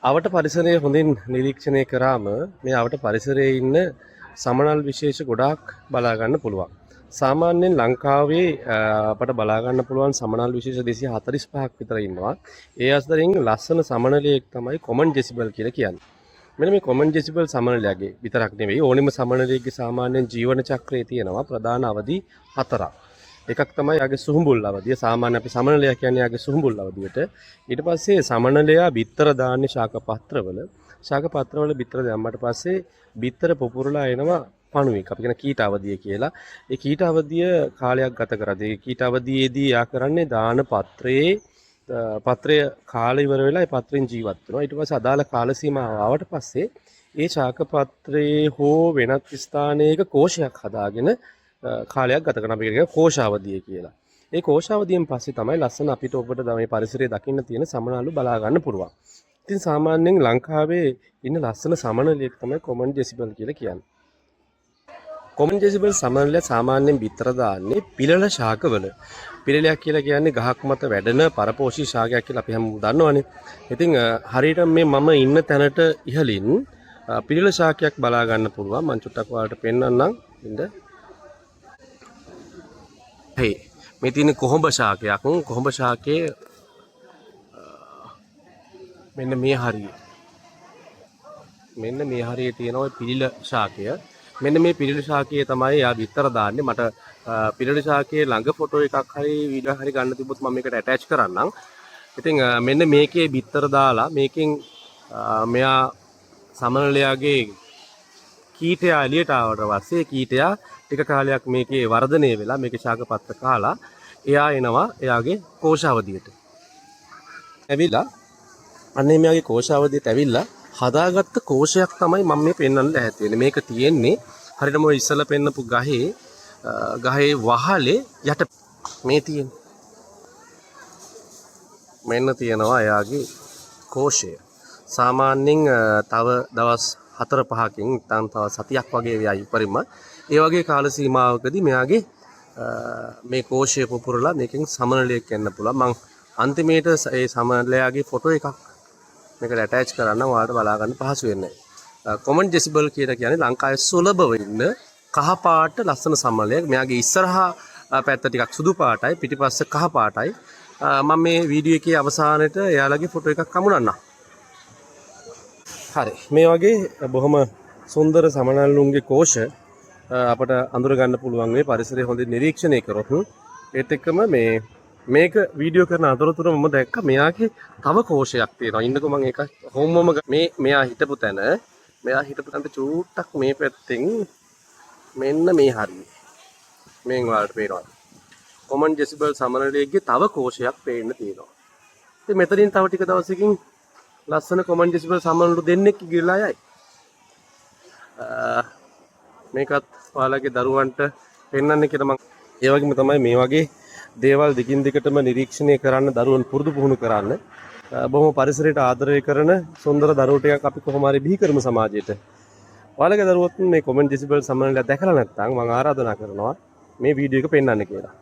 අවට පරිසරය හොඳින් නිරීක්ෂණය කරාම මේ අවට පරිසරයේ ඉන්න සමනල් විශේෂ ගොඩාක් බලා ගන්න පුළුවන්. සාමාන්‍යයෙන් ලංකාවේ අපට බලා ගන්න පුළුවන් සමනල් විශේෂ 245ක් විතර ඉන්නවා. ඒ අතරින් ලස්සන සමනලයක් තමයි කොමන් ජෙසිබල් කියලා කියන්නේ. මෙන්න මේ කොමන් ජෙසිබල් සමනලයාගේ විතරක් නෙවෙයි ඕනෙම සමනලයකගේ සාමාන්‍යයෙන් ජීවන චක්‍රයේ තියෙනවා ප්‍රධාන අවධි 4ක්. එකක් තමයි යාගේ සුහුඹුල් අවධිය. සාමාන්‍ය අපි සමනලයා කියන්නේ යාගේ සුහුඹුල් අවධියට. ඊට පස්සේ සමනලයා බිත්තර දාන්නේ ශාක පත්‍රවල. ශාක පත්‍රවල බිත්තර දැම්මට පස්සේ බිත්තර පුපුරලා එනවා පණුවෙක්. අපි කියන කීට අවධිය කියලා. ඒ කීට අවධිය කාලයක් ගත කරද්දී කීට අවධියේදී යා කරන්නේ දාන පත්‍රය කාලය ඉවර වෙලා ඒ පත්‍රෙන් ජීවත් වෙනවා. ඊට පස්සේ අදාළ කාල සීමාව ආවට පස්සේ ඒ ශාක පත්‍රයේ හෝ වෙනත් ස්ථානයක කෝෂයක් හදාගෙන කාලයක් ගත කරන අපි කියන කෝෂාවධිය කියලා. ඒ කෝෂාවධියෙන් පස්සේ තමයි ලස්සන අපිට ඔබට මේ පරිසරයේ දකින්න තියෙන සමනලු බලා ගන්න පුළුවන්. ඉතින් සාමාන්‍යයෙන් ලංකාවේ ඉන්න ලස්සන සමනලයක් තමයි කොමන් ජෙසිබල් කියලා කියන්නේ. කොමන් ජෙසිබල් සමනලය සාමාන්‍යයෙන් බිත්තර දාන්නේ පිළල ශාකවල. පිළලයක් කියලා කියන්නේ ගහක් මත වැඩෙන පරපෝෂී ශාකයක් කියලා අපි හැමෝම දන්නවනේ. ඉතින් හරියට මේ මම ඉන්න තැනට ඉහළින් පිළල ශාකයක් බලා ගන්න පුළුවන්. මම චුට්ටක් ඔයාලට පෙන්නන්නම්. ඉන්න මේ තියෙන කොහොඹ ශාකයක්. කොහොඹ ශාකයේ මෙන්න මේ හරිය. මෙන්න මේ හරියේ තියෙන ওই පිළිල ශාකය. මෙන්න මේ පිළිල ශාකයේ තමයි යා විතර දාන්නේ. මට පිළිල ශාකයේ ළඟ ෆොටෝ එකක් හරි වීඩියෝ හරි ගන්න තිබ්බොත් මම මේකට ඇටච් කරන්නම්. ඉතින් මෙන්න මේකේ විතර දාලා මේකෙන් මෙයා සමනලයාගේ කීටයා එළියට ආවට පස්සේ කීටයා ටික කාලයක් මේකේ වර්ධනය වෙලා මේකේ ශාක පත්‍ර කාලා එයා එනවා එයාගේ කෝෂාවධියට. ඇවිල්ලා අන්නේ මෙයාගේ කෝෂාවධියට ඇවිල්ලා හදාගත්ත කෝෂයක් තමයි මම මේ පෙන්වන්න ලෑස්ති වෙන්නේ. මේක තියෙන්නේ හරියටම ඔය ඉස්සලා පෙන්නපු ගහේ වහලේ යට මේ තියෙන. මෙන්න තියෙනවා එයාගේ කෝෂය. සාමාන්‍යයෙන් තව දවස් 4-5කින් නැත්නම් තව සතියක් වගේ වෙයි උපරිම. ඒ වගේ කාල සීමාවකදී මෙයාගේ මේ කෝෂය පුපුරලා මේකෙන් සමනලයක් යන්න පුළුවන්. මම අන්තිමේට ඒ සමනලයාගේ ෆොටෝ එකක් මේකට ඇටච් කරන්න ඔයාලට බලා ගන්න පහසු වෙන්නේ. කොමන් ජෙසිබල් කියලා කියන්නේ ලංකාවේ සුලභව ඉන්න කහ පාට ලස්සන සමනලයක්. මෙයාගේ ඉස්සරහා පැත්ත ටිකක් සුදු පාටයි පිටිපස්ස කහ පාටයි. මම මේ වීඩියෝ එකේ අවසානයේට එයාලගේ ෆොටෝ එකක් හමුනන්නම්. හරි මේ වගේ බොහොම සුන්දර සමනල්ලුන්ගේ කෝෂ අපට අඳුර ගන්න පුළුවන් මේ පරිසරය හොඳින් නිරීක්ෂණය කරොත් ඒත් එක්කම මේක වීඩියෝ කරන අතරතුර මම දැක්ක මෙයාගේ තව කෝෂයක් තියෙනවා. ඉන්නකො මම ඒක හොම්මම මෙයා හිටපු තැනට චූට්ටක් මේ පැත්තෙන් මෙන්න මේ හරිය. මෙන් වලට පේනවා. කොමන් ජෙසිබල් සමනලයේ තව කෝෂයක් පේන්න තියෙනවා. ඉතින් මෙතනින් තව ටික දවසකින් ලස්සන කොමන් ජෙසිබල් සමනලු දෙන්නෙක් ගිරලා යයි. මේකත් ඔයාලගේ දරුවන්ට පෙන්වන්න කියලා මම ඒ වගේම තමයි මේ වගේ දේවල් දිගින් දිගටම නිරීක්ෂණය කරන්න දරුවන් පුරුදු පුහුණු කරන්න. බොහොම පරිසරයට ආදරය කරන සුන්දර දරුවෝ ටිකක් අපි කොහොම හරි බිහි කරමු සමාජයට. ඔයාලගේ දරුවොත් මේ කොමන් ජෙසිබල් සමනලය දැකලා නැත්නම් මම ආරාධනා කරනවා මේ වීඩියෝ එක පෙන්වන්න කියලා.